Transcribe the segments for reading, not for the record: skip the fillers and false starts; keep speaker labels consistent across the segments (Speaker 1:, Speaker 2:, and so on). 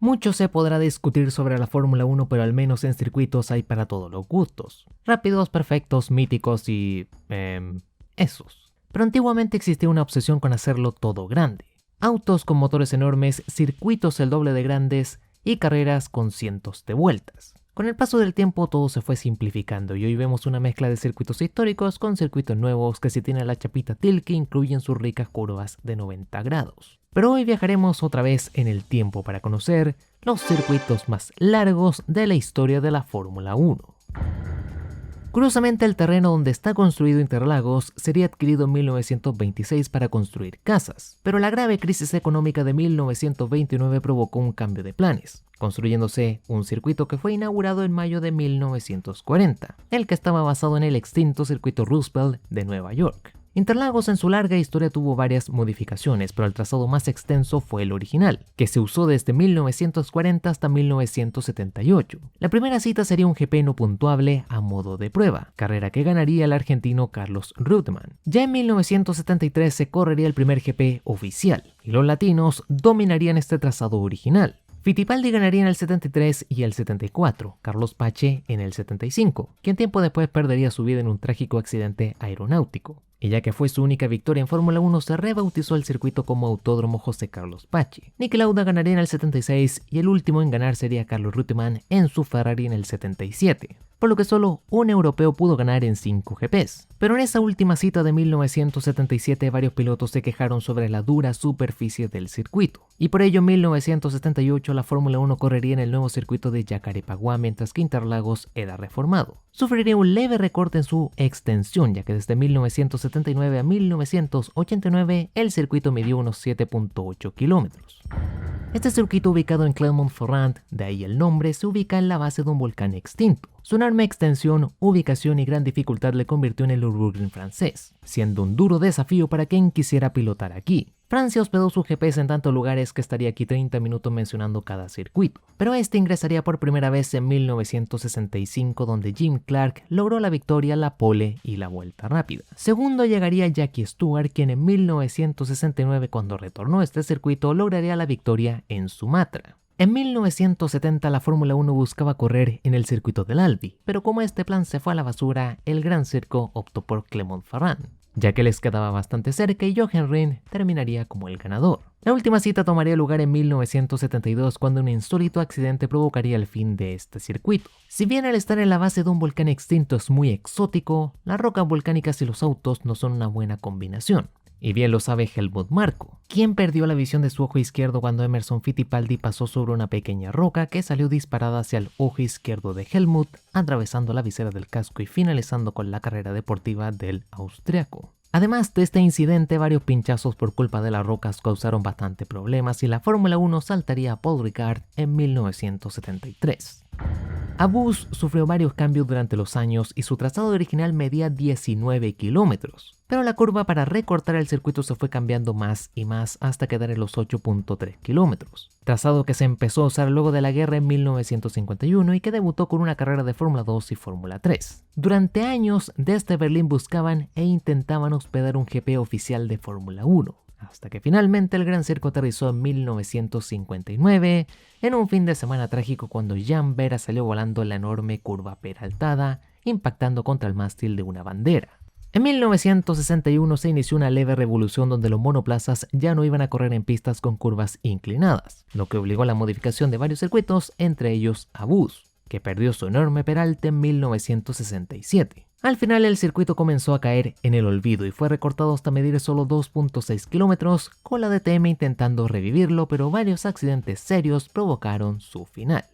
Speaker 1: Mucho se podrá discutir sobre la Fórmula 1, pero al menos en circuitos hay para todos los gustos. Rápidos, perfectos, míticos y... esos. Pero antiguamente existía una obsesión con hacerlo todo grande. Autos con motores enormes, circuitos el doble de grandes y carreras con cientos de vueltas. Con el paso del tiempo todo se fue simplificando y hoy vemos una mezcla de circuitos históricos con circuitos nuevos que si tienen la chapita TIL que incluyen sus ricas curvas de 90 grados. Pero hoy viajaremos otra vez en el tiempo para conocer los circuitos más largos de la historia de la Fórmula 1. Curiosamente, el terreno donde está construido Interlagos sería adquirido en 1926 para construir casas, pero la grave crisis económica de 1929 provocó un cambio de planes, construyéndose un circuito que fue inaugurado en mayo de 1940, el que estaba basado en el extinto circuito Roosevelt de Nueva York. Interlagos en su larga historia tuvo varias modificaciones, pero el trazado más extenso fue el original, que se usó desde 1940 hasta 1978. La primera cita sería un GP no puntuable a modo de prueba, carrera que ganaría el argentino Carlos Reutemann. Ya en 1973 se correría el primer GP oficial, y los latinos dominarían este trazado original. Fittipaldi ganaría en el 73 y el 74, Carlos Pache en el 75, quien tiempo después perdería su vida en un trágico accidente aeronáutico. Y ya que fue su única victoria en Fórmula 1, se rebautizó el circuito como Autódromo José Carlos Pache. Niki Lauda ganaría en el 76 y el último en ganar sería Carlos Reutemann en su Ferrari en el 77, por lo que solo un europeo pudo ganar en 5 GPs. Pero en esa última cita de 1977 varios pilotos se quejaron sobre la dura superficie del circuito, y por ello en 1978 la Fórmula 1 correría en el nuevo circuito de Jacarepaguá mientras que Interlagos era reformado. Sufriría un leve recorte en su extensión, ya que desde 1979 a 1989 el circuito midió unos 7.8 kilómetros. Este circuito, ubicado en Clermont-Ferrand, de ahí el nombre, se ubica en la base de un volcán extinto. Su enorme extensión, ubicación y gran dificultad le convirtió en el Nürburgring francés, siendo un duro desafío para quien quisiera pilotar aquí. Francia hospedó sus GPs en tantos lugares que estaría aquí 30 minutos mencionando cada circuito, pero este ingresaría por primera vez en 1965, donde Jim Clark logró la victoria, la pole y la vuelta rápida. Segundo llegaría Jackie Stewart, quien en 1969, cuando retornó a este circuito, lograría la victoria en Sumatra. En 1970 la Fórmula 1 buscaba correr en el circuito del Albi, pero como este plan se fue a la basura, el Gran Circo optó por Clermont-Ferrand, ya que les quedaba bastante cerca y Jochen Rindt terminaría como el ganador. La última cita tomaría lugar en 1972 cuando un insólito accidente provocaría el fin de este circuito. Si bien al estar en la base de un volcán extinto es muy exótico, las rocas volcánicas y los autos no son una buena combinación. Y bien lo sabe Helmut Marko, quien perdió la visión de su ojo izquierdo cuando Emerson Fittipaldi pasó sobre una pequeña roca que salió disparada hacia el ojo izquierdo de Helmut, atravesando la visera del casco y finalizando con la carrera deportiva del austriaco. Además de este incidente, varios pinchazos por culpa de las rocas causaron bastante problemas y la Fórmula 1 saltaría a Paul Ricard en 1973. Abus sufrió varios cambios durante los años y su trazado original medía 19 kilómetros, pero la curva para recortar el circuito se fue cambiando más y más hasta quedar en los 8.3 kilómetros, trazado que se empezó a usar luego de la guerra en 1951 y que debutó con una carrera de Fórmula 2 y Fórmula 3. Durante años desde Berlín buscaban e intentaban hospedar un GP oficial de Fórmula 1. Hasta que finalmente el Gran Circo aterrizó en 1959, en un fin de semana trágico cuando Jan Vera salió volando en la enorme curva peraltada, impactando contra el mástil de una bandera. En 1961 se inició una leve revolución donde los monoplazas ya no iban a correr en pistas con curvas inclinadas, lo que obligó a la modificación de varios circuitos, entre ellos Abus, que perdió su enorme peralte en 1967. Al final el circuito comenzó a caer en el olvido y fue recortado hasta medir solo 2.6 kilómetros, con la DTM intentando revivirlo, pero varios accidentes serios provocaron su final.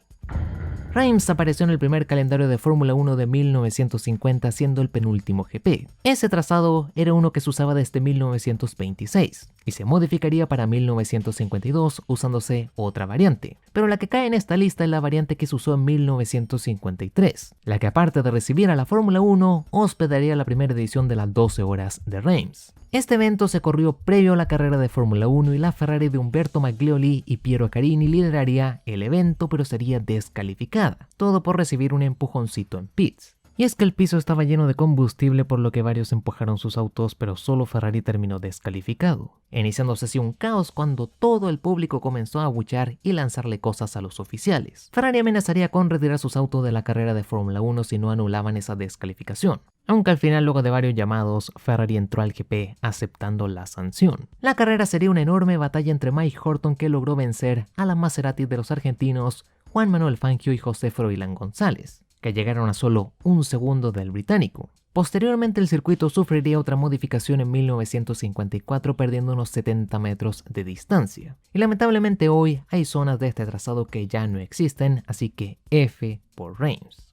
Speaker 1: Reims apareció en el primer calendario de Fórmula 1 de 1950 siendo el penúltimo GP. Ese trazado era uno que se usaba desde 1926 y se modificaría para 1952 usándose otra variante, pero la que cae en esta lista es la variante que se usó en 1953, la que aparte de recibir a la Fórmula 1 hospedaría la primera edición de las 12 horas de Reims. Este evento se corrió previo a la carrera de Fórmula 1 y la Ferrari de Umberto Maglioli y Piero Carini lideraría el evento, pero sería descalificada, todo por recibir un empujoncito en pits. Y es que el piso estaba lleno de combustible, por lo que varios empujaron sus autos, pero solo Ferrari terminó descalificado, iniciándose así un caos cuando todo el público comenzó a abuchear y lanzarle cosas a los oficiales. Ferrari amenazaría con retirar sus autos de la carrera de Fórmula 1 si no anulaban esa descalificación. Aunque al final, luego de varios llamados, Ferrari entró al GP aceptando la sanción. La carrera sería una enorme batalla entre Mike Horton, que logró vencer a la Maserati de los argentinos Juan Manuel Fangio y José Froilán González, que llegaron a solo un segundo del británico. Posteriormente, el circuito sufriría otra modificación en 1954, perdiendo unos 70 metros de distancia. Y lamentablemente hoy hay zonas de este trazado que ya no existen, así que F por Reims.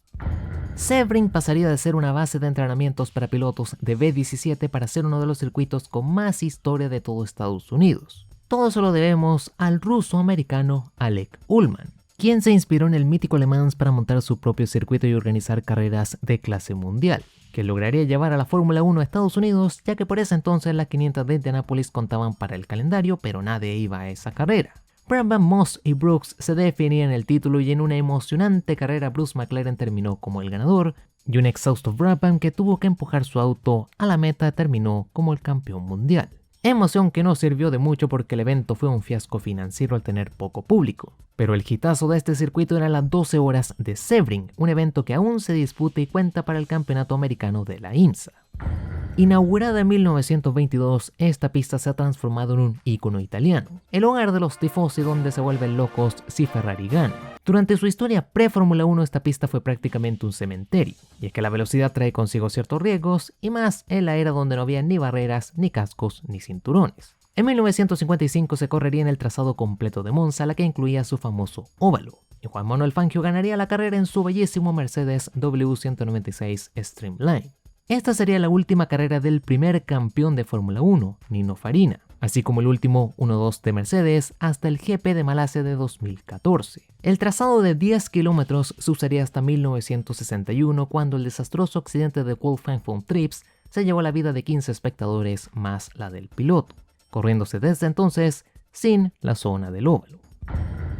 Speaker 1: Sebring pasaría de ser una base de entrenamientos para pilotos de B17 para ser uno de los circuitos con más historia de todo Estados Unidos. Todo se lo debemos al ruso-americano Alec Ullman, quien se inspiró en el mítico Le Mans para montar su propio circuito y organizar carreras de clase mundial, que lograría llevar a la Fórmula 1 a Estados Unidos, ya que por ese entonces las 500 de Indianápolis contaban para el calendario, pero nadie iba a esa carrera. Brabham, Moss y Brooks se definían el título y en una emocionante carrera Bruce McLaren terminó como el ganador, y un exhausto Brabham, que tuvo que empujar su auto a la meta, terminó como el campeón mundial. Emoción que no sirvió de mucho porque el evento fue un fiasco financiero al tener poco público. Pero el hitazo de este circuito era las 12 horas de Sebring, un evento que aún se disputa y cuenta para el campeonato americano de la IMSA. Inaugurada en 1922, esta pista se ha transformado en un ícono italiano, el hogar de los tifosi donde se vuelven locos si Ferrari gana. Durante su historia pre-Fórmula 1, esta pista fue prácticamente un cementerio, y es que la velocidad trae consigo ciertos riesgos, y más en la era donde no había ni barreras, ni cascos, ni cinturones. En 1955 se correría en el trazado completo de Monza, la que incluía su famoso óvalo, y Juan Manuel Fangio ganaría la carrera en su bellísimo Mercedes W196 Streamline. Esta sería la última carrera del primer campeón de Fórmula 1, Nino Farina, así como el último 1-2 de Mercedes hasta el GP de Malasia de 2014. El trazado de 10 kilómetros se usaría hasta 1961, cuando el desastroso accidente de Wolfgang von Trips se llevó la vida de 15 espectadores más la del piloto, corriéndose desde entonces sin la zona del óvalo.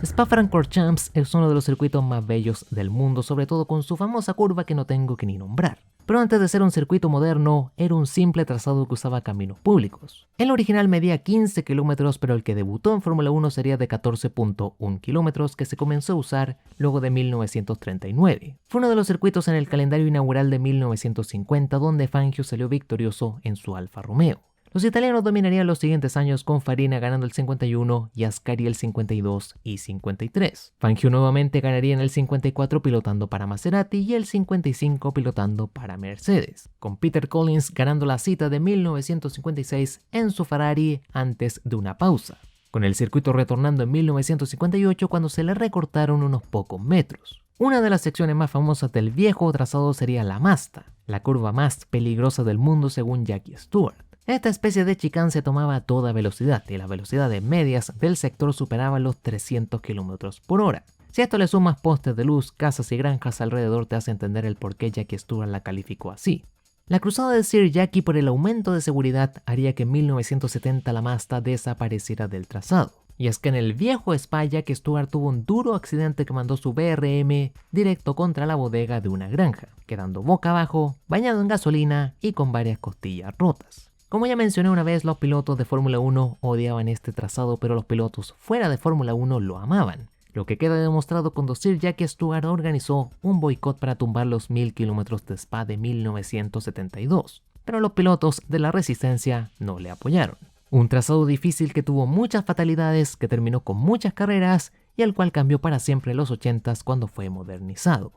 Speaker 1: Spa-Francorchamps es uno de los circuitos más bellos del mundo, sobre todo con su famosa curva que no tengo que ni nombrar. Pero antes de ser un circuito moderno, era un simple trazado que usaba caminos públicos. El original medía 15 kilómetros, pero el que debutó en Fórmula 1 sería de 14.1 kilómetros, que se comenzó a usar luego de 1939. Fue uno de los circuitos en el calendario inaugural de 1950, donde Fangio salió victorioso en su Alfa Romeo. Los italianos dominarían los siguientes años, con Farina ganando el 51 y Ascari el 52 y 53. Fangio nuevamente ganaría en el 54 pilotando para Maserati y el 55 pilotando para Mercedes, con Peter Collins ganando la cita de 1956 en su Ferrari antes de una pausa, con el circuito retornando en 1958 cuando se le recortaron unos pocos metros. Una de las secciones más famosas del viejo trazado sería la Masta, la curva más peligrosa del mundo según Jackie Stewart. Esta especie de chicane se tomaba a toda velocidad y las velocidades medias del sector superaban los 300 km por hora. Si a esto le sumas postes de luz, casas y granjas alrededor, te hace entender el por qué Jackie Stewart la calificó así. La cruzada de Sir Jackie por el aumento de seguridad haría que en 1970 la Mazda desapareciera del trazado. Y es que en el viejo Spa, Jackie Stewart tuvo un duro accidente que mandó su BRM directo contra la bodega de una granja, quedando boca abajo, bañado en gasolina y con varias costillas rotas. Como ya mencioné una vez, los pilotos de Fórmula 1 odiaban este trazado, pero los pilotos fuera de Fórmula 1 lo amaban, lo que queda demostrado cuando Sir Jackie Stewart organizó un boicot para tumbar los 1000 kilómetros de Spa de 1972, pero los pilotos de la resistencia no le apoyaron. Un trazado difícil que tuvo muchas fatalidades, que terminó con muchas carreras y el cual cambió para siempre en los 80s cuando fue modernizado.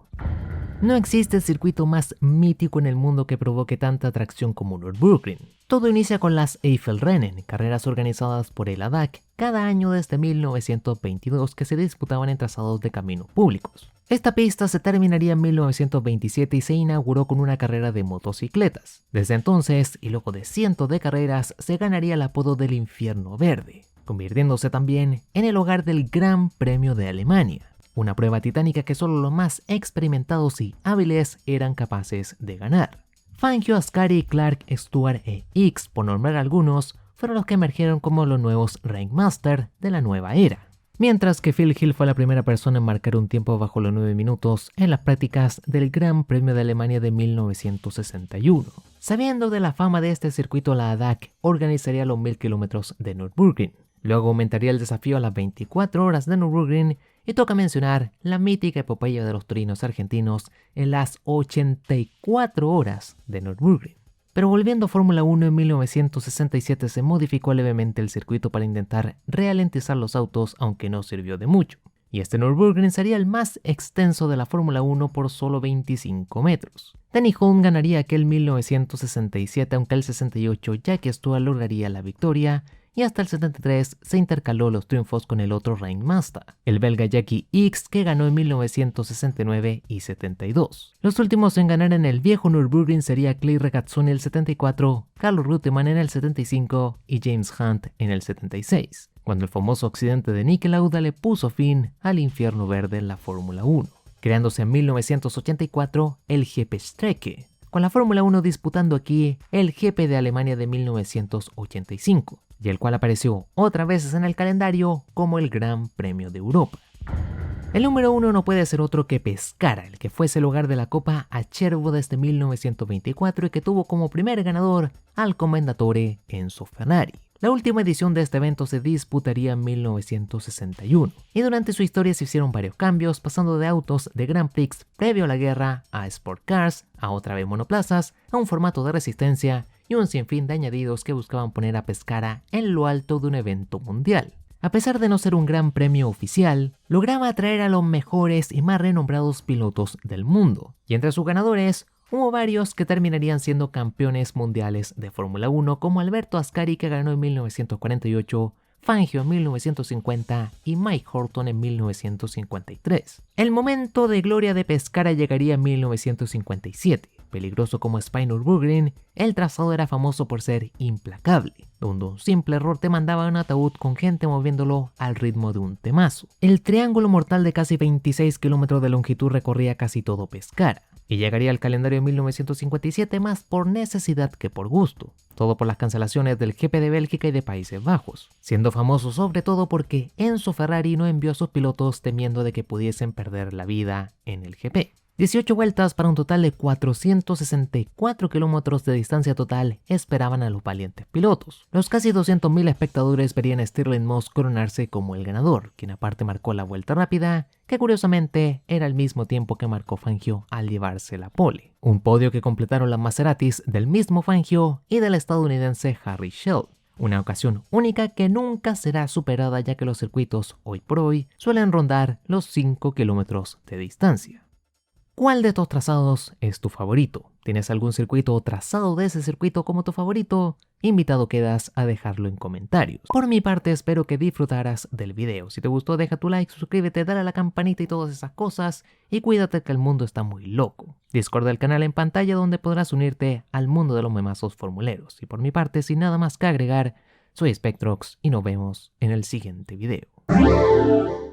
Speaker 1: No existe circuito más mítico en el mundo que provoque tanta atracción como Nürburgring. Todo inicia con las Eifelrennen, carreras organizadas por el ADAC cada año desde 1922 que se disputaban en trazados de caminos públicos. Esta pista se terminaría en 1927 y se inauguró con una carrera de motocicletas. Desde entonces, y luego de cientos de carreras, se ganaría el apodo del Infierno Verde, convirtiéndose también en el hogar del Gran Premio de Alemania, una prueba titánica que solo los más experimentados y hábiles eran capaces de ganar. Fangio, Ascari, Clark, Stewart e X, por nombrar algunos, fueron los que emergieron como los nuevos Ringmaster de la nueva era. mientras que Phil Hill fue la primera persona en marcar un tiempo bajo los 9 minutos en las prácticas del Gran Premio de Alemania de 1961. Sabiendo de la fama de este circuito, la ADAC organizaría los 1000 kilómetros de Nürburgring. Luego aumentaría el desafío a las 24 horas de Nürburgring y toca mencionar la mítica epopeya de los torinos argentinos en las 84 horas de Nürburgring. Pero volviendo a Fórmula 1, en 1967 se modificó levemente el circuito para intentar ralentizar los autos, aunque no sirvió de mucho. Y este Nürburgring sería el más extenso de la Fórmula 1 por solo 25 metros. Denny Hulme ganaría aquel 1967, aunque el 68 Jackie Stewart lograría la victoria, y hasta el 73 se intercaló los triunfos con el otro Reinmaster, el belga Jackie Ickx, que ganó en 1969 y 72. Los últimos en ganar en el viejo Nürburgring sería Clay Regazzoni en el 74, Carlos Reutemann en el 75 y James Hunt en el 76, cuando el famoso accidente de Niki Lauda le puso fin al infierno verde en la Fórmula 1, creándose en 1984 el GP Strecke, con la Fórmula 1 disputando aquí el GP de Alemania de 1985, y el cual apareció otras veces en el calendario como el Gran Premio de Europa. El número 1 no puede ser otro que Pescara, el que fuese el hogar de la Copa Acerbo desde 1924 y que tuvo como primer ganador al Commendatore Enzo Ferrari. La última edición de este evento se disputaría en 1961, y durante su historia se hicieron varios cambios, pasando de autos de Grand Prix previo a la guerra a Sport Cars, a otra vez monoplazas, a un formato de resistencia y un sinfín de añadidos que buscaban poner a Pescara en lo alto de un evento mundial. A pesar de no ser un gran premio oficial, lograba atraer a los mejores y más renombrados pilotos del mundo, y entre sus ganadores hubo varios que terminarían siendo campeones mundiales de Fórmula 1, como Alberto Ascari, que ganó en 1948, Fangio en 1950 y Mike Horton en 1953. El momento de gloria de Pescara llegaría en 1957. Peligroso como Spa Nürburgring, el trazado era famoso por ser implacable, donde un simple error te mandaba a un ataúd con gente moviéndolo al ritmo de un temazo. El triángulo mortal de casi 26 kilómetros de longitud recorría casi todo Pescara, y llegaría al calendario en 1957 más por necesidad que por gusto, todo por las cancelaciones del GP de Bélgica y de Países Bajos, siendo famoso sobre todo porque Enzo Ferrari no envió a sus pilotos temiendo de que pudiesen perder la vida en el GP. 18 vueltas para un total de 464 kilómetros de distancia total esperaban a los valientes pilotos. Los casi 200.000 espectadores verían a Stirling Moss coronarse como el ganador, quien aparte marcó la vuelta rápida, que curiosamente era el mismo tiempo que marcó Fangio al llevarse la pole. Un podio que completaron las Maseratis del mismo Fangio y del estadounidense Harry Schell. Una ocasión única que nunca será superada, ya que los circuitos hoy por hoy suelen rondar los 5 kilómetros de distancia. ¿Cuál de estos trazados es tu favorito? ¿Tienes algún circuito o trazado de ese circuito como tu favorito? Invitado quedas a dejarlo en comentarios. Por mi parte, espero que disfrutaras del video. Si te gustó, deja tu like, suscríbete, dale a la campanita y todas esas cosas. Y cuídate, que el mundo está muy loco. Discord del canal en pantalla, donde podrás unirte al mundo de los memazos formuleros. Y por mi parte, sin nada más que agregar, soy Spectrox y nos vemos en el siguiente video.